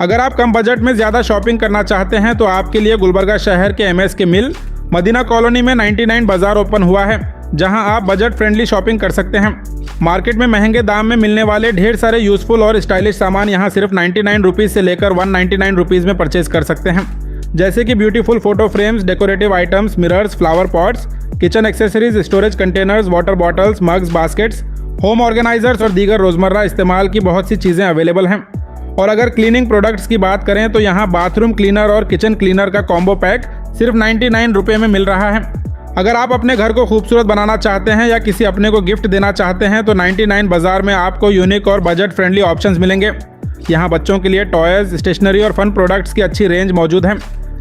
अगर आप कम बजट में ज़्यादा शॉपिंग करना चाहते हैं तो आपके लिए गुलबर्गा शहर के MSK मिल मदीना कॉलोनी में 99 बाज़ार ओपन हुआ है, जहां आप बजट फ्रेंडली शॉपिंग कर सकते हैं। मार्केट में महंगे दाम में मिलने वाले ढेर सारे यूज़फुल और स्टाइलिश सामान यहां सिर्फ 99 रुपीज़ से लेकर 199 रुपीज़ में परचेज कर सकते हैं, जैसे कि beautiful photo frames, decorative items, mirrors, flower pots, kitchen accessories, storage containers, water bottles, mugs, baskets, home organisers और दीगर रोज़मर्रा इस्तेमाल की बहुत सी चीज़ें अवेलेबल हैं। और अगर क्लीनिंग प्रोडक्ट्स की बात करें तो यहाँ बाथरूम क्लीनर और किचन क्लीनर का कॉम्बो पैक सिर्फ 99 रुपये में मिल रहा है। अगर आप अपने घर को खूबसूरत बनाना चाहते हैं या किसी अपने को गिफ्ट देना चाहते हैं तो 99 बाज़ार में आपको यूनिक और बजट फ्रेंडली ऑप्शंस मिलेंगे। यहाँ बच्चों के लिए टॉयज़, स्टेशनरी और फन प्रोडक्ट्स की अच्छी रेंज मौजूद है।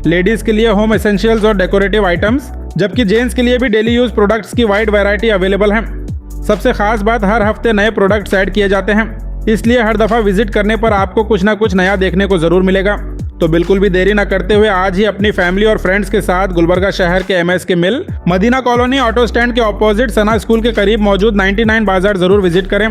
लेडीज़ के लिए होम एसेंशियल्स और डेकोरेटिव आइटम्स, जबकि जेंट्स के लिए भी डेली यूज़ प्रोडक्ट्स की वाइड वैरायटी अवेलेबल है। सबसे खास बात, हर हफ्ते नए प्रोडक्ट्स ऐड किए जाते हैं, इसलिए हर दफ़ा विजिट करने पर आपको कुछ ना कुछ नया देखने को ज़रूर मिलेगा। तो बिल्कुल भी देरी न करते हुए आज ही अपनी फैमिली और फ्रेंड्स के साथ गुलबर्गा शहर के MSK मिल मदीना कॉलोनी ऑटो स्टैंड के ऑपोजिट सना स्कूल के करीब मौजूद 99 बाज़ार ज़रूर विजिट करें।